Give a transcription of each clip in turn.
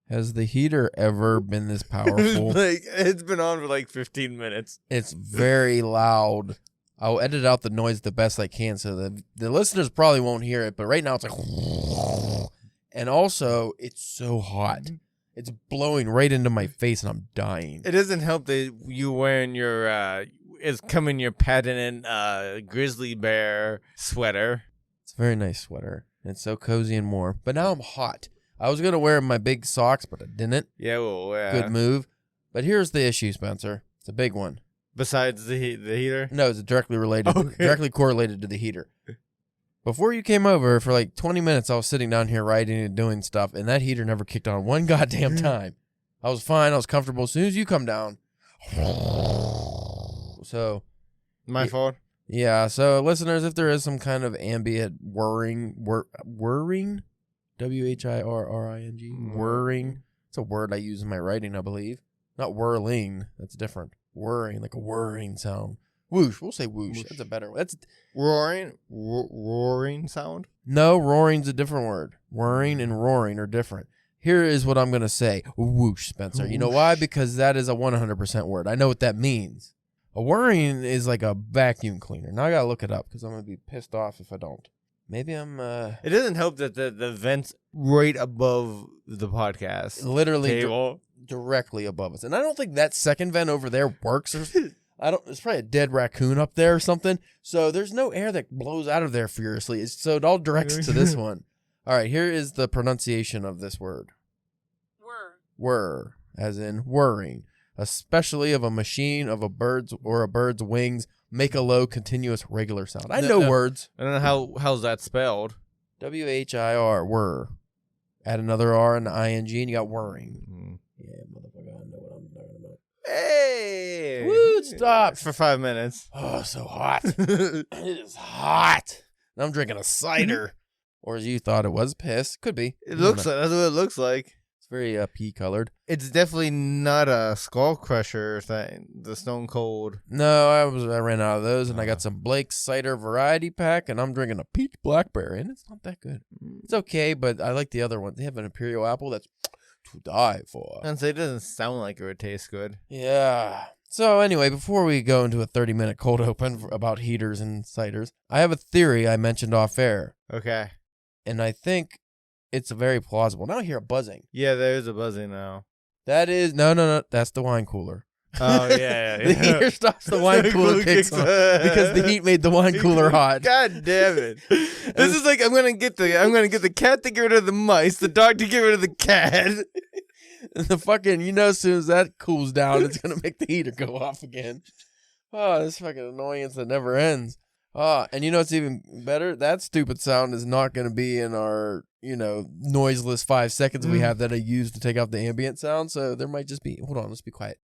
Has the heater ever been this powerful? It's been on for like 15 minutes. It's very loud. I'll edit out the noise the best I can so the listeners probably won't hear it, but right now it's like... And also, it's so hot. It's blowing right into my face and I'm dying. It doesn't help that you wearing your... it's coming your patented grizzly bear sweater. It's a very nice sweater. It's so cozy and warm. But now I'm hot. I was going to wear my big socks, but I didn't. Yeah, well, yeah. Good move. But here's the issue, Spencer. It's a big one. Besides the heater? No, it's directly related, Okay. directly correlated to the heater. Before you came over, for like 20 minutes, I was sitting down here writing and doing stuff, and that heater never kicked on one goddamn time. I was fine. I was comfortable. As soon as you come down, so... My fault? Yeah, so listeners, if there is some kind of ambient whirring, whirring? W-H-I-R-R-I-N-G? Whirring. It's a word I use in my writing, I believe. Not whirling. That's different. Whirring, like a whirring sound. Whoosh. We'll say whoosh. That's a better word. That's roaring? Roaring sound? No, roaring's a different word. Whirring and roaring are different. Here is what I'm going to say. Whoosh, Spencer. Whoosh. You know why? Because that is a 100% word. I know what that means. A whirring is like a vacuum cleaner. Now I got to look it up because I'm going to be pissed off if I don't. Maybe I'm... It doesn't help that the vent's right above the podcast literally table. Directly above us. And I don't think that second vent over there works. Or, it's probably a dead raccoon up there or something. So there's no air that blows out of there furiously. So it all directs to this one. All right, here is the pronunciation of this word. Whir, as in whirring. Especially of a machine, of a bird's or a bird's wings, make a low, continuous, regular sound. I know words. I don't know how's that spelled. W-H-I-R, whir. Add another R and the ing, and you got whirring. Yeah, motherfucker, I know what I'm talking about. Hey! Woo, stop. For 5 minutes. Oh, so hot. It is hot. And I'm drinking a cider. Or as you thought it was, piss. Could be. It looks like that's what it looks like. It's very pea colored. It's definitely not a skull crusher thing. The Stone Cold. No, I ran out of those, and I got some Blake's cider variety pack, and I'm drinking a peach blackberry, and it's not that good. It's okay, but I like the other one. They have an Imperial apple that's to die for. And so it doesn't sound like it would taste good. Yeah. So anyway, before we go into a 30-minute cold open about heaters and ciders, I have a theory I mentioned off air. Okay. And I think it's very plausible. Now I hear a buzzing. Yeah, there's a buzzing now. That is... No. That's the wine cooler. Oh, yeah. The heater stops, the wine cooler kicks on. Because the heat made the wine cooler hot. God damn it. This is like I'm gonna get the cat to get rid of the mice, the dog to get rid of the cat. And the fucking, as soon as that cools down, it's going to make the heater go off again. Oh, this fucking annoyance that never ends. And you know what's even better? That stupid sound is not going to be in our, noiseless 5 seconds we have that I use to take out the ambient sound. So there might just be, hold on, let's be quiet.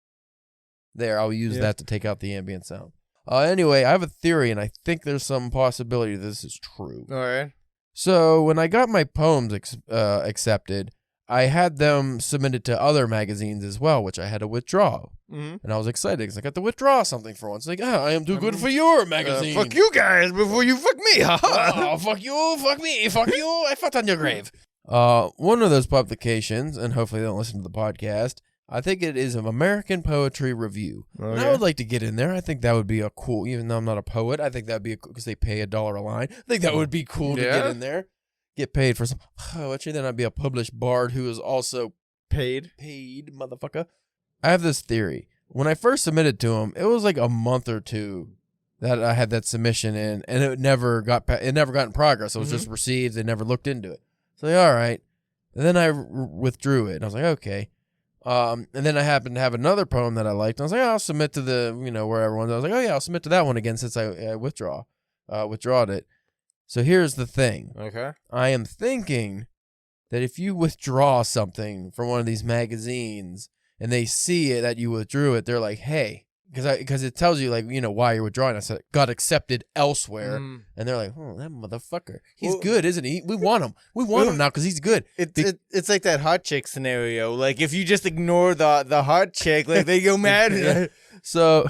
There, I'll use that to take out the ambient sound. Anyway, I have a theory, and I think there's some possibility this is true. All right. So when I got my poems accepted, I had them submitted to other magazines as well, which I had to withdraw. Mm-hmm. And I was excited because I got to withdraw something for once. Like, I am too good for your magazine. Fuck you guys before you fuck me. Oh, fuck you, fuck me, fuck you. I fucked on your grave. One of those publications, and hopefully they don't listen to the podcast, I think it is an American Poetry Review. Okay. And I would like to get in there. I think that would be a cool, even though I'm not a poet, I think that would be because they pay $1 a line. I think that would be cool to get in there. Get paid for some. Actually, then I'd be a published bard who is also paid, motherfucker. I have this theory. When I first submitted to him, it was like a month or two that I had that submission in, and it never got in progress. It was just received. They never looked into it. So like, all right. And then I withdrew it. And I was like, okay. And then I happened to have another poem that I liked. And I was like, I'll submit to the, wherever one. I was like, oh yeah, I'll submit to that one again since I withdrawed it. So here's the thing. Okay. I am thinking that if you withdraw something from one of these magazines and they see it that you withdrew it, they're like, hey, because it tells you why you're withdrawing. I said got accepted elsewhere, and they're like, oh, that motherfucker, he's good, isn't he? We want him. We want him now because he's good. It's like that hot chick scenario. Like if you just ignore the hot chick, like they go mad. Yeah. So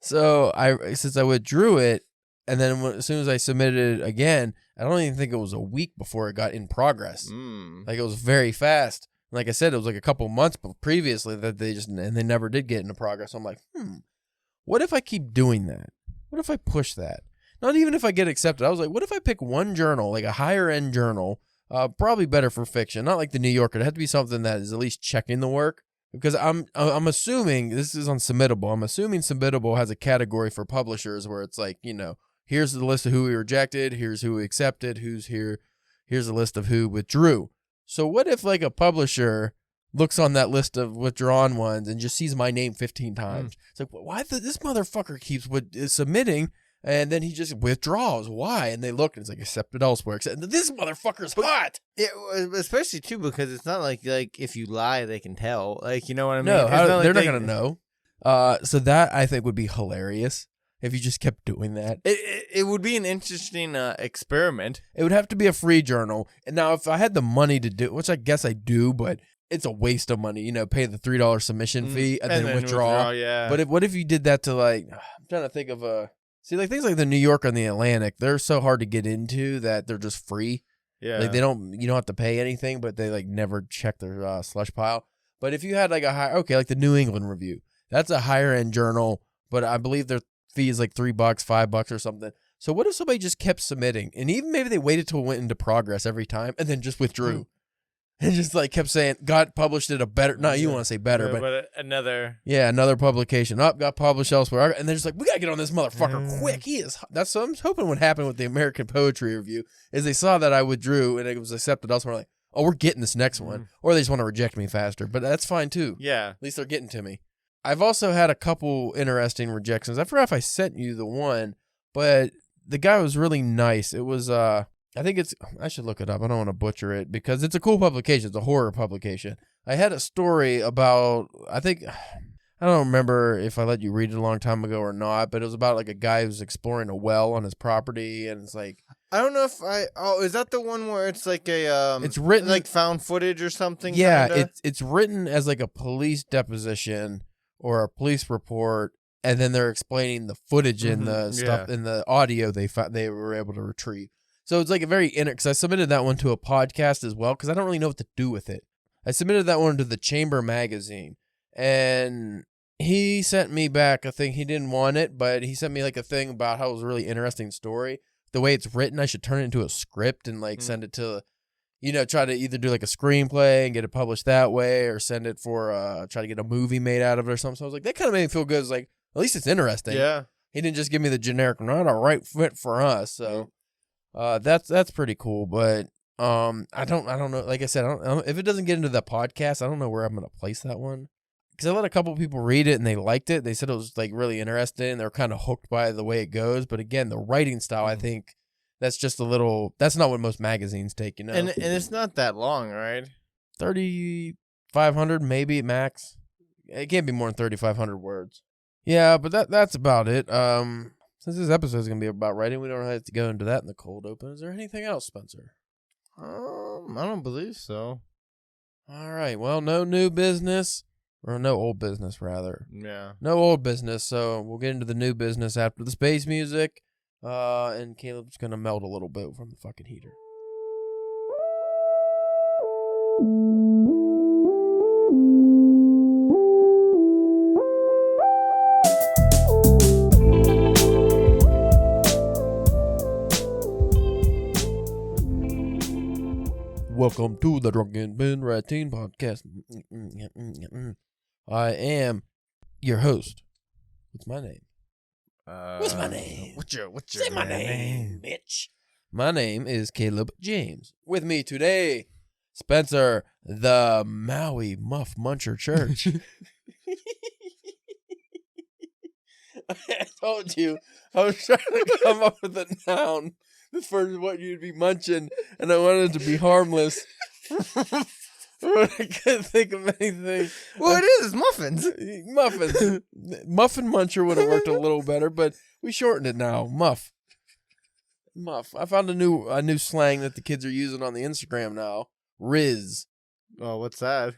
since I withdrew it. And then as soon as I submitted it again, I don't even think it was a week before it got in progress. Like it was very fast. Like I said, it was like a couple months previously that they never did get into progress. So I'm like, what if I keep doing that? What if I push that? Not even if I get accepted. I was like, what if I pick one journal, like a higher end journal, probably better for fiction, not like the New Yorker. It had to be something that is at least checking the work. Because I'm assuming this is on Submittable. I'm assuming Submittable has a category for publishers where it's like, here's the list of who we rejected, here's who we accepted, who's here, here's a list of who withdrew. So what if like a publisher looks on that list of withdrawn ones and just sees my name 15 times? It's like, why this motherfucker keeps submitting and then he just withdraws? Why? And they look and it's like accepted elsewhere. This motherfucker's hot. Especially too because it's not like if you lie they can tell. Like, you know what I mean? No, they're not gonna know. So that I think would be hilarious if you just kept doing that. It would be an interesting experiment. It would have to be a free journal. And now if I had the money to do, which I guess I do, but it's a waste of money, pay the $3 submission fee and then withdraw. Yeah. But what if you did that to like, I'm trying to think of like things like the New York and the Atlantic, they're so hard to get into that they're just free. Yeah. Like you don't have to pay anything, but they like never check their slush pile. But if you had like like the New England Review, that's a higher end journal, but I believe their fee is like $3, $5 or something. So what if somebody just kept submitting and even maybe they waited till it went into progress every time and then just withdrew and just like kept saying got published at a better, not you want to say better, but another publication got published elsewhere, and they're just like, we gotta get on this motherfucker quick. That's what I'm hoping would happen with the American Poetry Review is they saw that I withdrew and it was accepted elsewhere, like, oh, we're getting this next one, or they just want to reject me faster, but that's fine too. Yeah, at least they're getting to me. I've also had a couple interesting rejections. I forgot if I sent you the one, but the guy was really nice. It was I should look it up. I don't want to butcher it because it's a cool publication. It's a horror publication. I had a story about, I don't remember if I let you read it a long time ago or not, but it was about like a guy who's exploring a well on his property, and it's like, I don't know if is that the one where it's like a it's written like found footage or something? Yeah, kinda? it's written as like a police deposition or a police report, and then they're explaining the footage and the stuff in the audio they were able to retrieve. So it's like a very because I submitted that one to a podcast as well because I don't really know what to do with it. I submitted that one to the Chamber magazine, and he sent me back a thing. He didn't want it, but he sent me like a thing about how it was a really interesting story. The way it's written, I should turn it into a script and like send it to, try to either do like a screenplay and get it published that way, or send it for try to get a movie made out of it or something. So I was like, that kind of made me feel good. It's like, at least it's interesting. Yeah. He didn't just give me the generic, not a right fit for us. So. That's pretty cool, but I don't know. Like I said, I don't, if it doesn't get into the podcast, I don't know where I'm gonna place that one. Because I let a couple people read it and they liked it. They said it was like really interesting. And they're kind of hooked by the way it goes. But again, the writing style, I think that's just that's not what most magazines take, And it's not that long, right? 3,500 maybe max. It can't be more than 3,500 words. Yeah, but that's about it. Since this episode is going to be about writing, we don't have to go into that in the cold open. Is there anything else, Spencer? I don't believe so. All right. Well, no new business. Or no old business, rather. Yeah. No old business, so we'll get into the new business after the space music. And Caleb's going to melt a little bit from the fucking heater. Welcome to the Drunken Ben Ratteen podcast. I am your host. What's my name? What's my name? What's your Say my name, bitch. My name is Caleb James. With me today, Spencer, the Maui Muff Muncher Church. I told you I was trying to come up with a noun for what you'd be munching, and I wanted it to be harmless. But I couldn't think of anything. Well, it is muffins. Muffins. Muffin muncher would have worked a little better, but we shortened it now. Muff. I found a new slang that the kids are using on the Instagram now. Riz. Oh, what's that?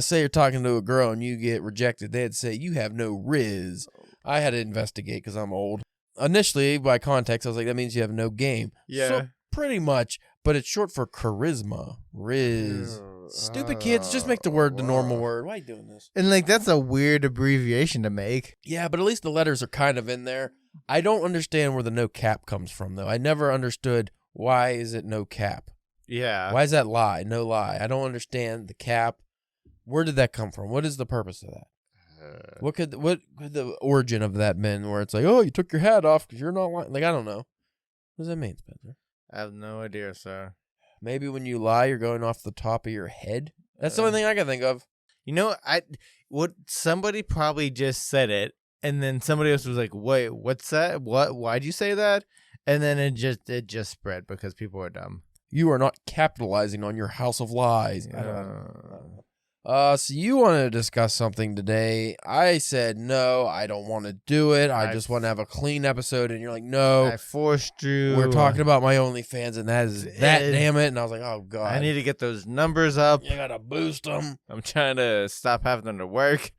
Say you're talking to a girl and you get rejected. They'd say, you have no riz. I had to investigate because I'm old. Initially, by context, I was like, that means you have no game. Yeah. So pretty much, but it's short for charisma. Riz. Stupid kids, just make the word the normal word. Why are you doing this? And like that's a weird abbreviation to make. Yeah, but at least the letters are kind of in there. I don't understand where the no cap comes from, though. I never understood why is it no cap. Yeah. Why is that lie? No lie. I don't understand the cap. Where did that come from? What is the purpose of that? What could the origin of that been? Where it's like, oh, you took your hat off because you're not lying. Like, I don't know. What does that mean, Spencer? I have no idea, sir. Maybe when you lie, you're going off the top of your head. That's the only thing I can think of. You know, somebody probably just said it, and then somebody else was like, "Wait, what's that? What? Why'd you say that?" And then it just spread because people are dumb. You are not capitalizing on your house of lies. So you wanted to discuss something today. I said, no, I don't want to do it. I just want to have a clean episode. And you're like, no. I forced you. We're talking about my OnlyFans, and that is that, damn it. And I was like, oh, God. I need to get those numbers up. You got to boost them. I'm trying to stop having them to work.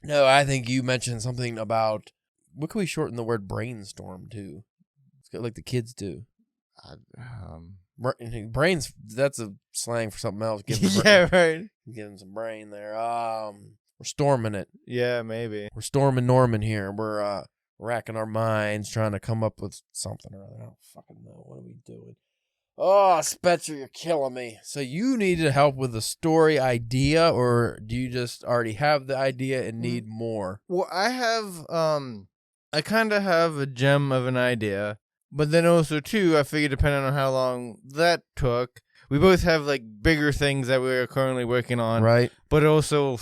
No, I think you mentioned something about, what can we shorten the word brainstorm to? It's got like the kids do. Brains, that's a slang for something else. Yeah, right. Give him some brain there. We're storming it. Yeah, maybe. We're storming Norman here. We're racking our minds trying to come up with something or other. I don't fucking know. What are we doing? Oh, Spencer, you're killing me. So you needed help with a story idea, or do you just already have the idea and need more? Well, I have, I kind of have a gem of an idea. But then also, too, I figured depending on how long that took, we both have, like, bigger things that we're currently working on. Right. But also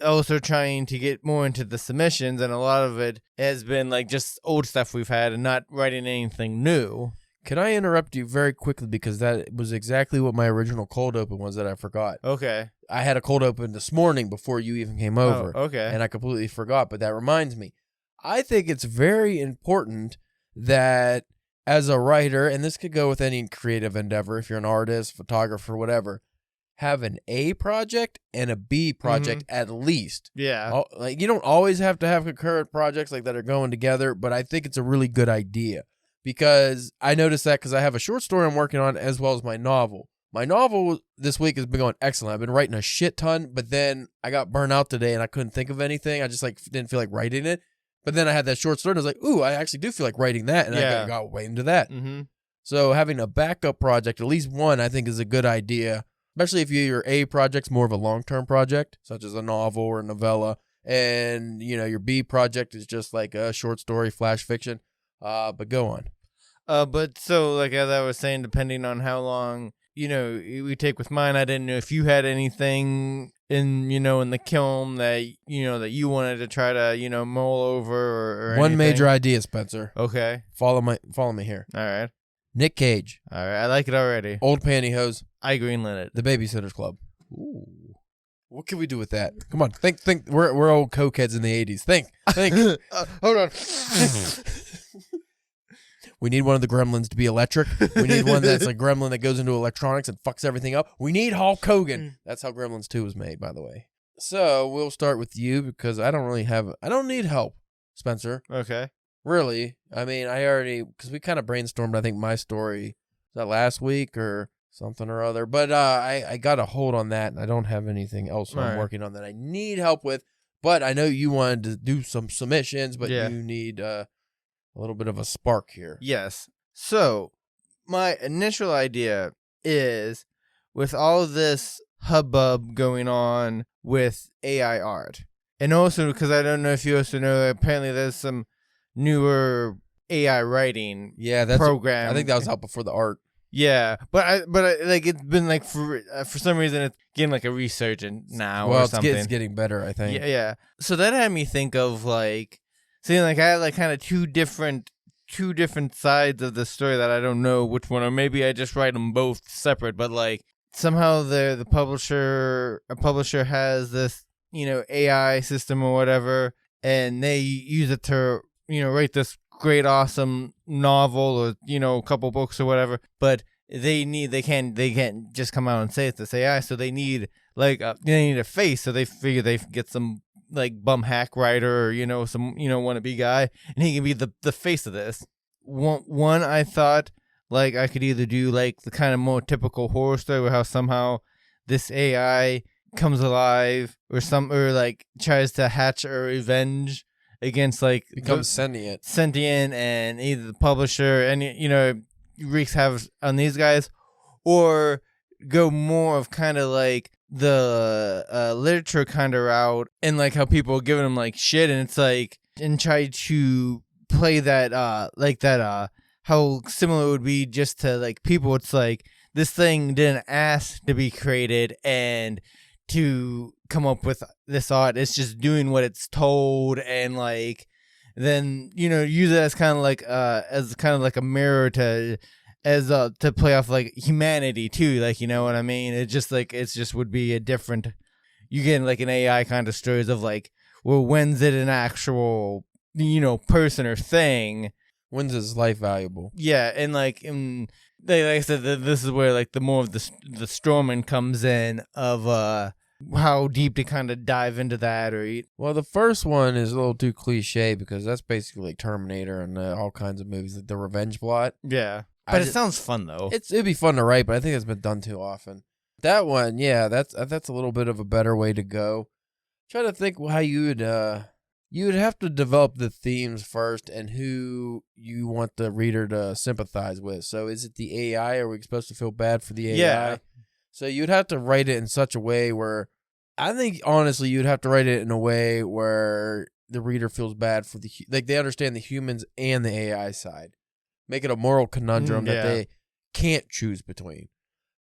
also trying to get more into the submissions, and a lot of it has been, like, just old stuff we've had and not writing anything new. Can I interrupt you very quickly, because that was exactly what my original cold open was that I forgot. Okay. I had a cold open this morning before you even came over. Oh, okay. And I completely forgot, but that reminds me. I think it's very important that as a writer, and this could go with any creative endeavor, if you're an artist, photographer, whatever, have an A project and a B project at least. Yeah. Like, you don't always have to have concurrent projects like that are going together, but I think it's a really good idea because I noticed that because I have a short story I'm working on as well as my novel. My novel this week has been going excellent. I've been writing a shit ton, but then I got burnt out today and I couldn't think of anything. I just didn't feel like writing it. But then I had that short story, and I was like, ooh, I actually do feel like writing that, and I got way into that. Mm-hmm. So having a backup project, at least one, I think is a good idea, especially if your A project's more of a long-term project, such as a novel or a novella, and, your B project is just like a short story, flash fiction. But go on. But so, like, as I was saying, depending on how long, we take with mine, I didn't know if you had anything in the kiln that you wanted to try to mull over or one anything. major idea, Spencer. Okay, follow me here. All right, Nick Cage. All right, I like it already. Old pantyhose. I greenlit it. The Babysitters Club. Ooh, what can we do with that? Come on, think. We're old cokeheads in the 80s. Think. Hold on. We need one of the gremlins to be electric. We need one that's a gremlin that goes into electronics and fucks everything up. We need Hulk Hogan. That's how Gremlins 2 was made, by the way. So we'll start with you because I don't need help, Spencer. Okay. Really. I mean, because we kind of brainstormed, I think, my story, was that last week or something or other. But I got a hold on that, and I don't have anything else I'm working on that I need help with. But I know you wanted to do some submissions, but you need... a little bit of a spark here. Yes. So, my initial idea is, with all this hubbub going on with AI art, and also because I don't know if you also know, apparently there's some newer AI writing program. I think that was out before the art. Yeah, but I like it's been like for some reason it's getting like a resurgence now or something. It's getting better, I think. Yeah. So that had me think of like. See, like I had like kind of two different sides of the story that I don't know which one, or maybe I just write them both separate. But like somehow a publisher has this AI system or whatever, and they use it to write this great awesome novel or a couple books or whatever. But they can't just come out and say it's this AI, so they need a face. So they figure they get some. Like bum hack writer or some wannabe guy, and he can be the face of this. One I thought like I could either do like the kind of more typical horror story where how somehow this AI comes alive or like tries to hatch a revenge against like becomes sentient, and either the publisher and wreaks havoc on these guys, or go more of kind of like the literature kind of route, and like how people are giving them like shit, and it's like, and try to play that how similar it would be just to like people. It's like, this thing didn't ask to be created and to come up with this art. It's just doing what it's told, and like then use it as kind of like a mirror to play off like humanity too. Like, you know what I mean? It's just would be a different. You get like an AI kind of stories of like, well, when's it an actual person or thing? When's his life valuable? Yeah, and like I said, this is where like the more of the Storming comes in of how deep to kind of dive into that Well, the first one is a little too cliche because that's basically like Terminator and all kinds of movies, like the revenge plot. Yeah, but it sounds fun though. It'd be fun to write, but I think it's been done too often. That one, yeah, that's a little bit of a better way to go. Try to think how you would have to develop the themes first and who you want the reader to sympathize with. So is it the AI? Are we supposed to feel bad for the AI? Yeah. So you'd have to write it in such a way where, I think honestly you'd have to write it in a way where the reader feels bad for like they understand the humans and the AI side. Make it a moral conundrum that they can't choose between.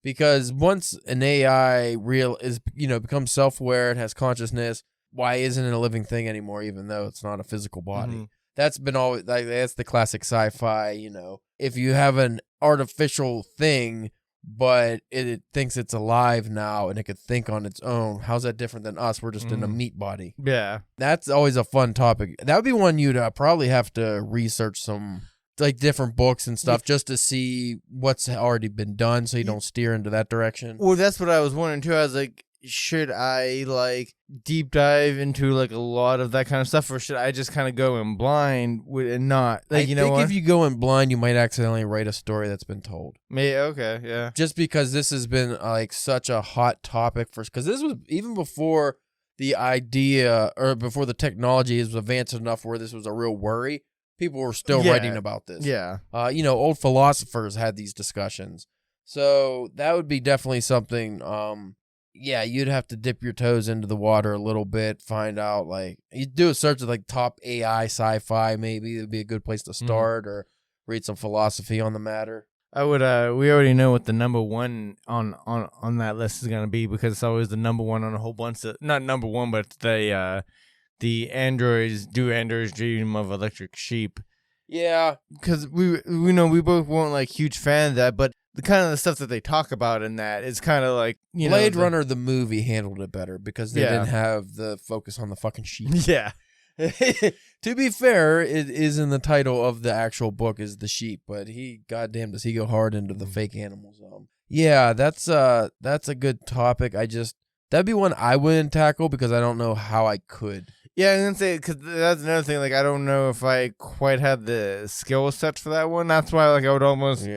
Because once an AI becomes self-aware and has consciousness, why isn't it a living thing anymore, even though it's not a physical body? Mm-hmm. That's been always like, that's the classic sci-fi, If you have an artificial thing, but it thinks it's alive now and it could think on its own, how's that different than us? We're just in a meat body. Yeah. That's always a fun topic. That would be one you'd probably have to research some like different books and stuff just to see what's already been done so you don't steer into that direction. Well, that's what I was wondering too. I was like, should I like deep dive into like a lot of that kind of stuff, or should I just kind of go in blind and not like, I think if you go in blind, you might accidentally write a story that's been told. Okay, yeah. Just because this has been like such a hot topic because this was even before the idea or before the technology is advanced enough where this was a real worry. People were still writing about this. Yeah. Old philosophers had these discussions. So that would be definitely something, you'd have to dip your toes into the water a little bit, find out, like, you do a search of, like, top AI sci-fi, maybe. It would be a good place to start, or read some philosophy on the matter. I would, we already know what the number one on that list is going to be, because it's always the number one on a whole bunch of, not number one, but the androids dream of electric sheep. Yeah. Because we know we both weren't, like, huge fans of that, but the kind of the stuff that they talk about in that is kind of like, Blade Runner, the movie, handled it better because they didn't have the focus on the fucking sheep. Yeah. To be fair, it is in the title of the actual book is the sheep, but goddamn, does he go hard into the fake animals. Yeah, that's a good topic. That'd be one I wouldn't tackle because I don't know how I could. Yeah, I was gonna say, because that's another thing. Like, I don't know if I quite had the skill set for that one. That's why, like, I would almost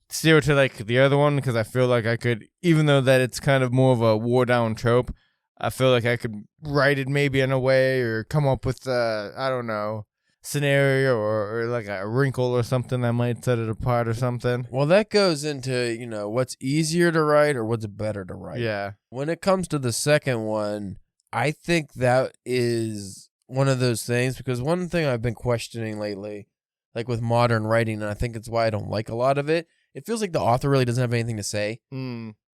steer to like the other one, because I feel like I could, even though that it's kind of more of a war down trope, I feel like I could write it maybe in a way or come up with I don't know, scenario or like a wrinkle or something that might set it apart or something. Well, that goes into, what's easier to write or what's better to write. Yeah. When it comes to the second one, I think that is one of those things, because one thing I've been questioning lately, like with modern writing, and I think it's why I don't like a lot of it, it feels like the author really doesn't have anything to say.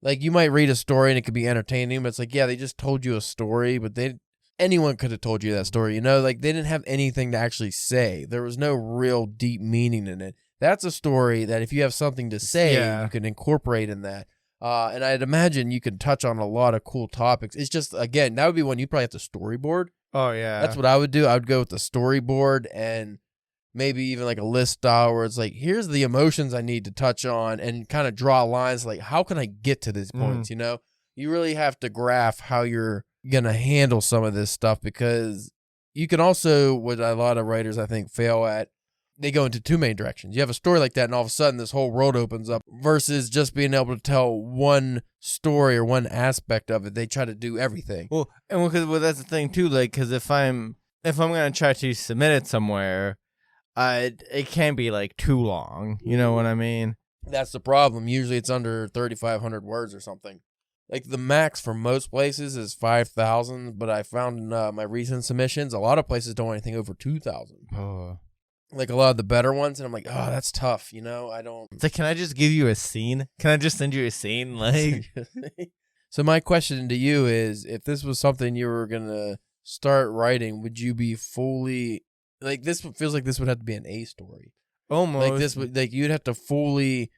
Like, you might read a story and it could be entertaining, but it's like, yeah, they just told you a story, but anyone could have told you that story, Like, they didn't have anything to actually say. There was no real deep meaning in it. That's a story that if you have something to say, you can incorporate in that. And I'd imagine you could touch on a lot of cool topics. It's just, again, that would be one you'd probably have to storyboard. Oh, yeah. That's what I would do. I would go with the storyboard and maybe even like a list style where it's like, here's the emotions I need to touch on, and kind of draw lines like, how can I get to these points, You really have to graph how you're going to handle some of this stuff, because you can also, what a lot of writers I think fail at, they go into too many directions. You have a story like that, and all of a sudden this whole world opens up versus just being able to tell one story or one aspect of it. They try to do everything. Well, and because that's the thing too. Like, because if I'm gonna try to submit it somewhere, it can't be like too long. You know what I mean? That's the problem. Usually it's under 3,500 words or something. Like the max for most places is 5,000, but I found in my recent submissions, a lot of places don't want anything over 2,000. Oh. Like a lot of the better ones, and I'm like, oh, that's tough. I don't. It's like, can I just give you a scene? Can I just send you a scene? Like, So my question to you is, if this was something you were gonna start writing, would you be fully like this? Feels like this would have to be an A story. almost Like this would you'd have to fully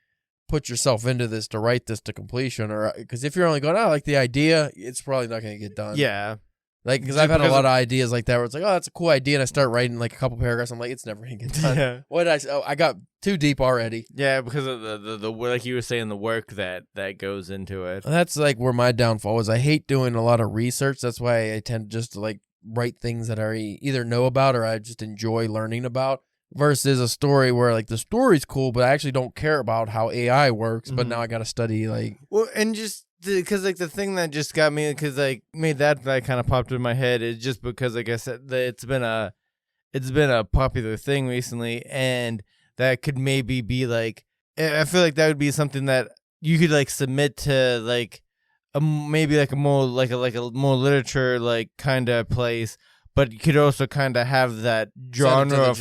put yourself into this to write this to completion, or because if you're only going, I like the idea, it's probably not going to get done. Yeah. Like, because I've had a lot of ideas like that where it's like, oh, that's a cool idea, and I start writing like a couple paragraphs. I'm like, it's never going to get done. Yeah. What did I say? Oh, I got too deep already. Yeah, because of the like you were saying, the work that goes into it. That's like where my downfall is. I hate doing a lot of research. That's why I tend just to like write things that I either know about or I just enjoy learning about. Versus a story where like the story's cool, but I actually don't care about how AI works. But now I got to study like. Well, and just because like the thing that just got me, because like made that kind of popped in my head is just because like I said, it's been a popular thing recently, and that could maybe be like, I feel like that would be something that you could like submit to like maybe like a more like a more literature like kind of place. But you could also kind of have that genre of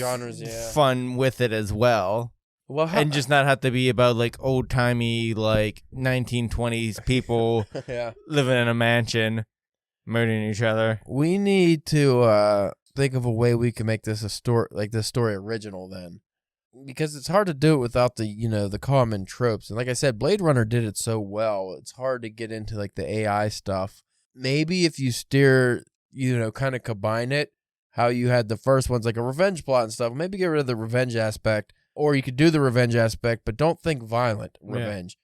fun with it as well. Well, and just not have to be about like old-timey, like 1920s people living in a mansion, murdering each other. We need to think of a way we can make this a story, like this story original then. Because it's hard to do it without the, the common tropes. And like I said, Blade Runner did it so well. It's hard to get into like the AI stuff. Maybe if you steer... kind of combine it, how you had the first ones, like a revenge plot and stuff. Maybe get rid of the revenge aspect, or you could do the revenge aspect, but don't think violent revenge.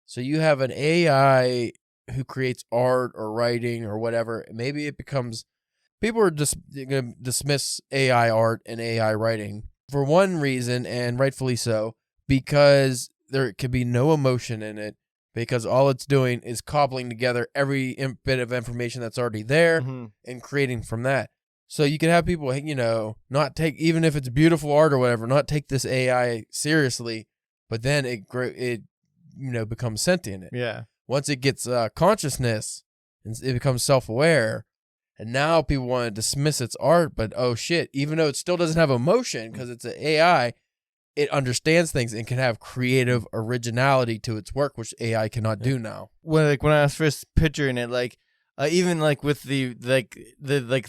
So you have an AI who creates art or writing or whatever. Maybe it becomes, people are just going to dismiss AI art and AI writing for one reason, and rightfully so, because there could be no emotion in it. Because all it's doing is cobbling together every bit of information that's already there and creating from that. So you can have people, not take, even if it's beautiful art or whatever, not take this AI seriously, but then it becomes sentient. Yeah. Once it gets consciousness, it becomes self-aware. And now people want to dismiss its art, but oh shit, even though it still doesn't have emotion because it's an AI, it understands things and can have creative originality to its work, which AI cannot do now. When I was first picturing it, like even like with the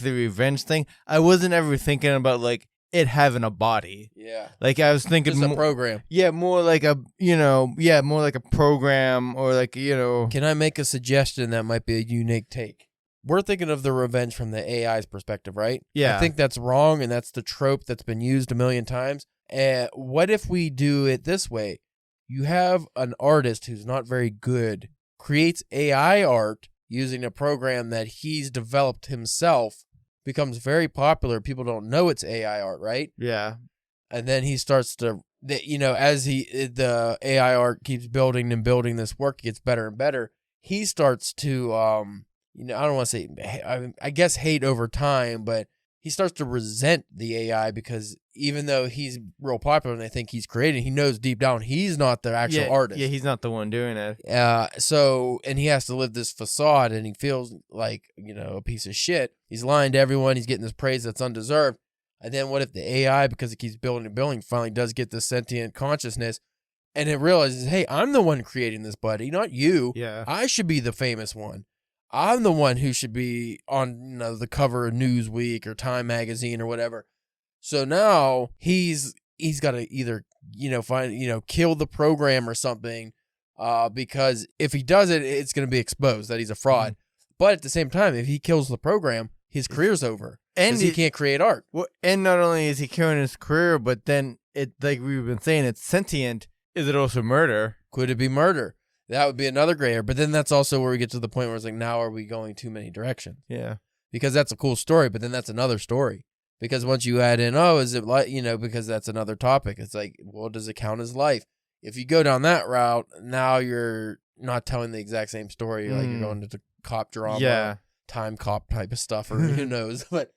revenge thing, I wasn't ever thinking about like it having a body. Yeah. Like I was thinking just a program. Yeah, more like a more like a program or like Can I make a suggestion that might be a unique take? We're thinking of the revenge from the AI's perspective, right? Yeah. I think that's wrong, and that's the trope that's been used a million times. What if we do it this way? You have an artist who's not very good, creates AI art using a program that he's developed himself, becomes very popular. People don't know it's AI art, right? Yeah. And then he starts to, as the AI art keeps building and building this work, it gets better and better. He starts to, I don't want to say, I guess hate over time, but he starts to resent the AI because even though he's real popular and they think he's creating, he knows deep down he's not the actual artist. Yeah, he's not the one doing it. And he has to live this facade, and he feels like, a piece of shit. He's lying to everyone. He's getting this praise that's undeserved. And then what if the AI, because it keeps building and building, finally does get this sentient consciousness, and it realizes, hey, I'm the one creating this, buddy, not you. Yeah. I should be the famous one. I'm the one who should be on the cover of Newsweek or Time magazine or whatever. So now he's got to either kill the program or something, because if he does it, it's going to be exposed that he's a fraud. But at the same time, if he kills the program, his career's over because he can't create art. Well, and not only is he killing his career, but then it, like we've been saying, it's sentient. Is it also murder? Could it be murder? That would be another gray area. But then that's also where we get to the point where it's like, now are we going too many directions? Yeah. Because that's a cool story, but then that's another story. Because once you add in, oh, is it like, because that's another topic. It's like, well, does it count as life? If you go down that route, now you're not telling the exact same story. Like you're going to cop drama, time cop type of stuff, or who knows. But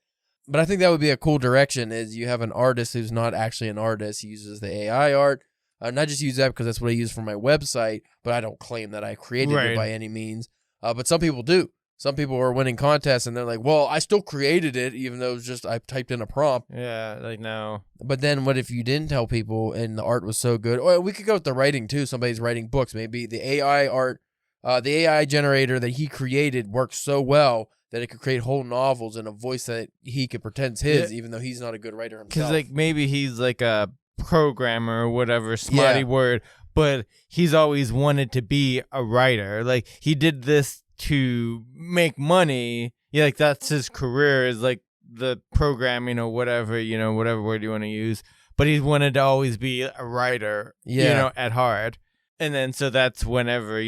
I think that would be a cool direction is you have an artist who's not actually an artist. He uses the AI art. Not just use that because that's what I use for my website, but I don't claim that I created it by any means. But some people do. Some people are winning contests and they're like, well, I still created it, even though it was just I typed in a prompt. Yeah, like no. But then what if you didn't tell people and the art was so good? Or we could go with the writing too. Somebody's writing books. Maybe the AI art, the AI generator that he created works so well that it could create whole novels in a voice that he could pretend's his, even though he's not a good writer himself. Because like maybe he's like a programmer or whatever, smarty word, but he's always wanted to be a writer. Like he did this to make money. Yeah, like that's his career is like the programming or whatever, whatever word you want to use. But he wanted to always be a writer, at heart. And then so that's whenever,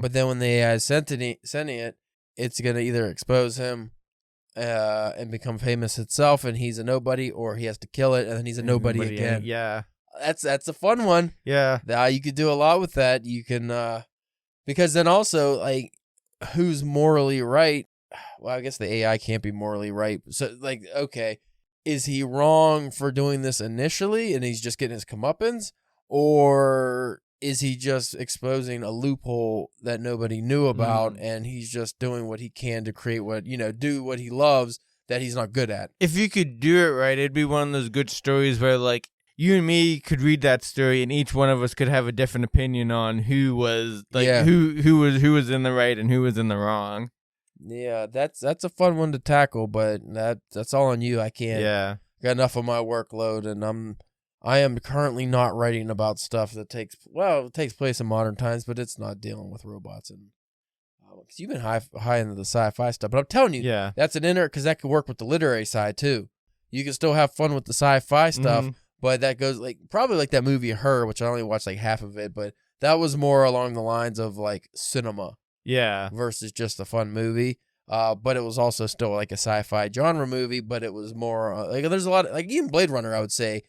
But then when the AI is sending it, it's going to either expose him and become famous itself and he's a nobody, or he has to kill it and then he's a nobody again. Yeah. That's a fun one. Yeah. You could do a lot with that. You can, because then also, like, who's morally right? Well, I guess the AI can't be morally right. So, like, okay, is he wrong for doing this initially and he's just getting his comeuppance? Or is he just exposing a loophole that nobody knew about and he's just doing what he can to create do what he loves that he's not good at? If you could do it right, it'd be one of those good stories where, like, you and me could read that story and each one of us could have a different opinion on who was like who was in the right and who was in the wrong. Yeah, that's a fun one to tackle, but that's all on you. I can't. Yeah. Got enough of my workload, and I am currently not writing about stuff that takes place in modern times, but it's not dealing with robots and because you've been high into the sci-fi stuff. But I'm telling you, that's an because that could work with the literary side too. You can still have fun with the sci-fi stuff. But that goes probably like that movie Her, which I only watched like half of it, but that was more along the lines of like cinema. Yeah. Versus just a fun movie. But it was also still like a sci-fi genre movie, but it was more there's a lot of, like even Blade Runner, I would say,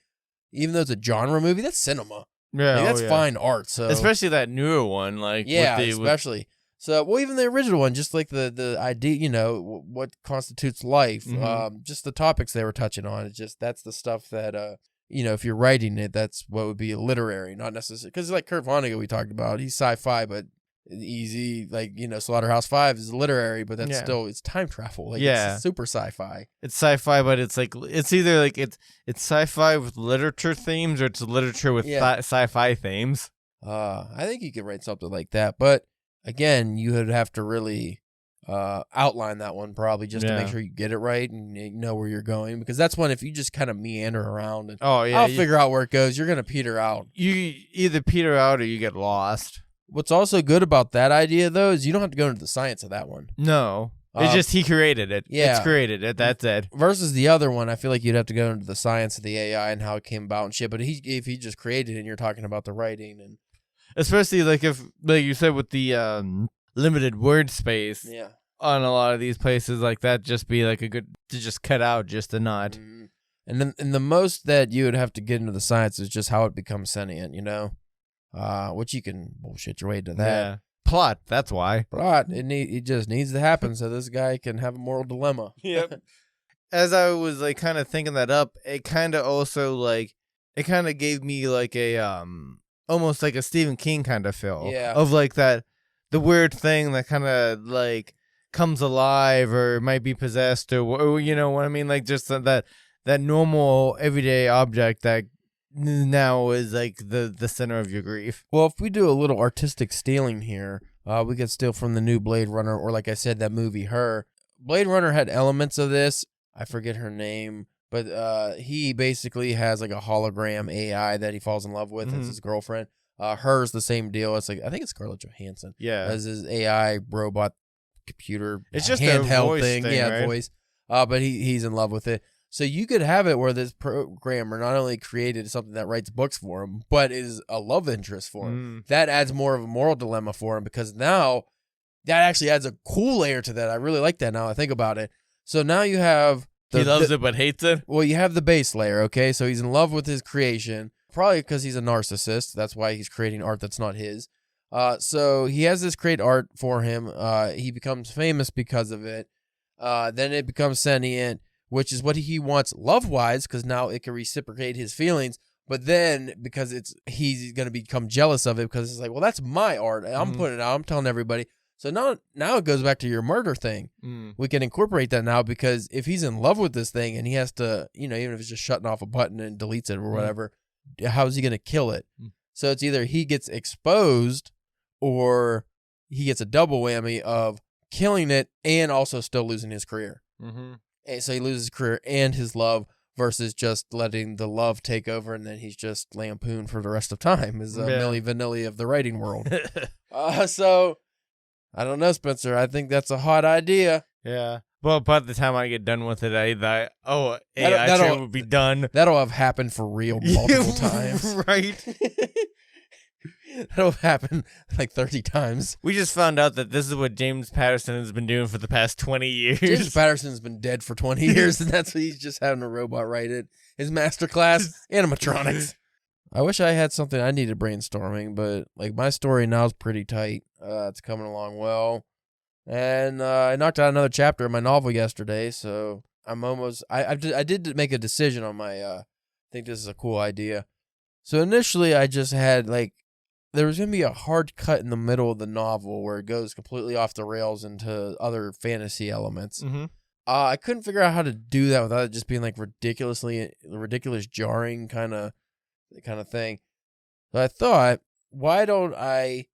even though it's a genre movie, that's cinema. Yeah. That's fine art. So especially that newer one, like especially. So well, even the original one, just like the idea, what constitutes life, just the topics they were touching on. It's just that's the stuff that if you're writing it, that's what would be literary, not necessarily. Because like Kurt Vonnegut, we talked about, he's sci-fi, but easy, Slaughterhouse-Five is literary, but that's still, it's time travel. It's super sci-fi. It's sci-fi, but it's like, it's either like, it's sci-fi with literature themes or it's literature with sci-fi themes. I think you could write something like that, but again, you would have to really outline that one probably just to make sure you get it right and you know where you're going, because that's one, if you just kind of meander around and I'll figure out where it goes, you're gonna peter out. You either peter out or you get lost. What's also good about that idea though is you don't have to go into the science of that one. No, it's just he created it. It's created it. That's it. Versus the other one, I feel like you'd have to go into the science of the AI and how it came about and shit. But if he just created it and you're talking about the writing and especially like if like you said with the limited word space. Yeah. On a lot of these places like that, just be like a good to just cut out just a nod. And then the most that you would have to get into the science is just how it becomes sentient, which you can bullshit your way to that. Yeah. Plot, that's why. Plot, it just needs to happen so this guy can have a moral dilemma. Yep. As I was like kind of thinking that up, it kind of also like it kind of gave me like a almost like a Stephen King kind of feel. Yeah. Of like that the weird thing that kind of like comes alive or might be possessed or you know what I mean, like just that normal everyday object that now is like the center of your grief. Well, if we do a little artistic stealing here, we could steal from the new Blade Runner, or like I said, that movie Her. Blade Runner had elements of this. I forget her name, but he basically has like a hologram AI that he falls in love with as his girlfriend. Her's the same deal. It's like I think it's Scarlett Johansson. Yeah, as his AI robot computer. It's just handheld a voice thing, right? Voice. But he's in love with it. So you could have it where this programmer not only created something that writes books for him, but is a love interest for him. That adds more of a moral dilemma for him, because now that actually adds a cool layer to that. I really like that now I think about it. So now you have He loves it but hates it? Well, you have the base layer, okay? So he's in love with his creation, probably because he's a narcissist. That's why he's creating art that's not his. So he has this great art for him. He becomes famous because of it. Then it becomes sentient, which is what he wants love-wise, because now it can reciprocate his feelings. But then, because he's going to become jealous of it, because it's like, well, that's my art. I'm putting it out. I'm telling everybody. So now it goes back to your murder thing. We can incorporate that now, because if he's in love with this thing and he has to, even if it's just shutting off a button and deletes it or whatever, how is he going to kill it? So it's either he gets exposed or he gets a double whammy of killing it and also still losing his career. And so he loses his career and his love versus just letting the love take over, and then he's just lampooned for the rest of time is Milli Vanilli of the writing world. So I don't know, Spencer. I think that's a hot idea. Yeah. Well, by the time I get done with it, I thought, AI will be done. That'll have happened for real multiple times. Right. That'll happen like 30 times. We just found out that this is what James Patterson has been doing for the past 20 years. James Patterson's been dead for 20 years, and that's what he's just having a robot write it. His masterclass, animatronics. I wish I had something I needed brainstorming, but like my story now is pretty tight. It's coming along well. And I knocked out another chapter of my novel yesterday, so I'm almost... I did make a decision on my... I think this is a cool idea. So initially I just had like... There was going to be a hard cut in the middle of the novel where it goes completely off the rails into other fantasy elements. I couldn't figure out how to do that without it just being like ridiculous jarring kind of thing. So I thought, why don't I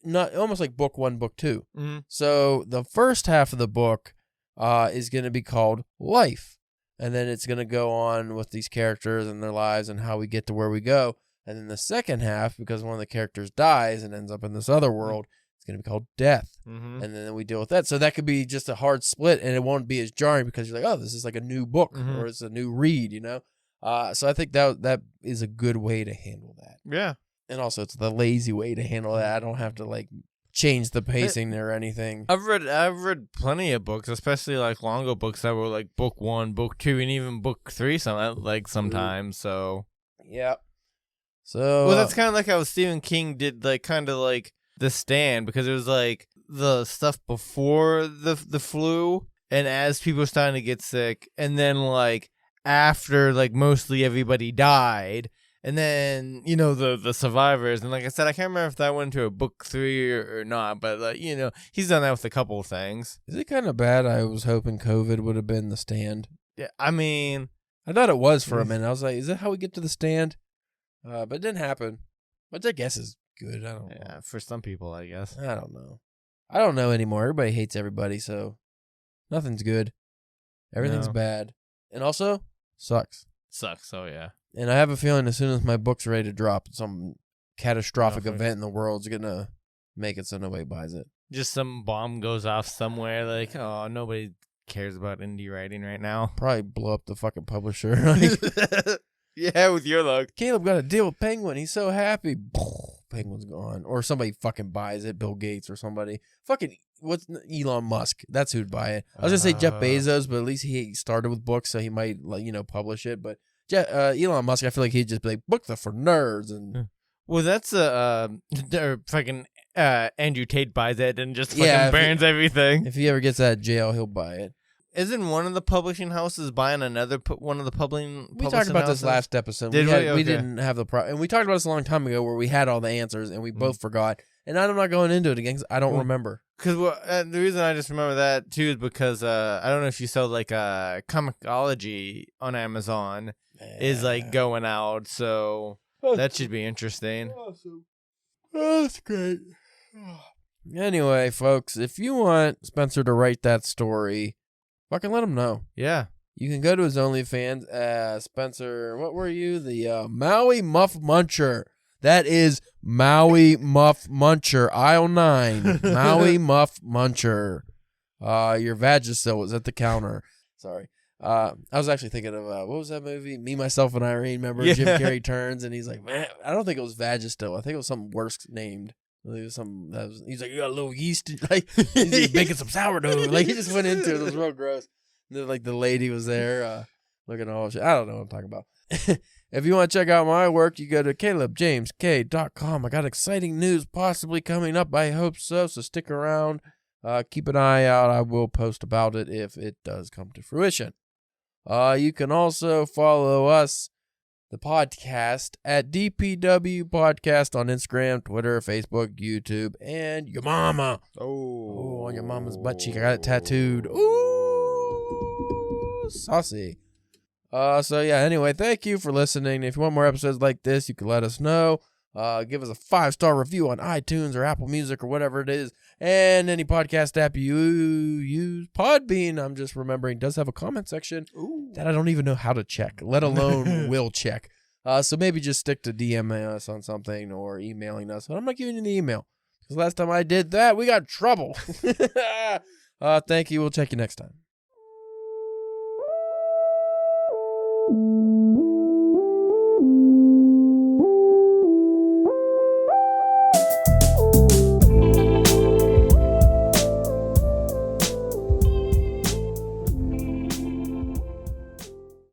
not almost like book 1, book 2? So the first half of the book is going to be called Life, and then it's going to go on with these characters and their lives and how we get to where we go. And then the second half, because one of the characters dies and ends up in this other world, it's going to be called Death. And then we deal with that. So that could be just a hard split, and it won't be as jarring because you're like, oh, this is like a new book or it's a new read, So I think that is a good way to handle that. Yeah. And also it's the lazy way to handle that. I don't have to like change the pacing or anything. I've read plenty of books, especially like longer books that were like book 1, book 2, and even book 3 sometimes. So yeah. So well, that's kind of like how Stephen King did, like kind of like The Stand, because it was like the stuff before the flu, and as people were starting to get sick, and then like after like mostly everybody died, and then the survivors, and like I said, I can't remember if that went to a book 3 or not, but like he's done that with a couple of things. Is it kind of bad? I was hoping COVID would have been The Stand. Yeah, I mean, I thought it was for a minute. I was like, is that how we get to The Stand? But it didn't happen, which I guess is good. I don't know. Yeah, for some people, I guess. I don't know. I don't know anymore. Everybody hates everybody, so nothing's good. Everything's bad. And also, sucks. Sucks, oh yeah. And I have a feeling as soon as my book's ready to drop, some catastrophic event in the world's going to make it so nobody buys it. Just some bomb goes off somewhere, like, oh, nobody cares about indie writing right now. Probably blow up the fucking publisher. Yeah, with your luck. Caleb got a deal with Penguin. He's so happy. Penguin's gone. Or somebody fucking buys it. Bill Gates or somebody. Fucking, what's Elon Musk? That's who'd buy it. I was going to say Jeff Bezos, but at least he started with books, so he might, publish it. But Elon Musk, I feel like he'd just be like, books are for nerds. And well, that's fucking Andrew Tate buys it and just fucking burns everything. If he ever gets out of jail, he'll buy it. Isn't one of the publishing houses buying another one of the publishing? We talked about this last episode. We didn't have the problem, and we talked about this a long time ago where we had all the answers and we both forgot. And I'm not going into it again because I don't remember. Because the reason I just remember that too is because I don't know if you saw like Comixology on Amazon is like going out, so that should be interesting. Awesome. That's great. Anyway, folks, if you want Spencer to write that story, fucking let him know. Yeah. You can go to his OnlyFans. Spencer, what were you? The Maui Muff Muncher. That is Maui Muff Muncher, aisle 9. Maui Muff Muncher. Your Vagisil was at the counter. Sorry. I was actually thinking of, what was that movie? Me, Myself, and Irene. Remember Jim Carrey turns and he's like, man, I don't think it was Vagisil. I think it was something worse named. It was something he's like, you got a little yeast. Like, he's making some sourdough. Like, he just went into it. It was real gross. Like the lady was there looking all shit. I don't know what I'm talking about. If you want to check out my work, you go to calebjamesk.com. I got exciting news possibly coming up. I hope so. So stick around. Keep an eye out. I will post about it if it does come to fruition. You can also follow us, the podcast, at DPW Podcast on Instagram, Twitter, Facebook, YouTube, and your mama. Oh, on your mama's butt cheek. I got it tattooed. Ooh, saucy. So yeah, anyway, thank you for listening. If you want more episodes like this, you can let us know. Give us a 5-star review on iTunes or Apple Music or whatever it is. And any podcast app you use. Podbean, I'm just remembering, does have a comment section that I don't even know how to check, let alone will check. So maybe just stick to DMing us on something or emailing us. But I'm not giving you the email, because last time I did that, we got in trouble. Thank you. We'll check you next time.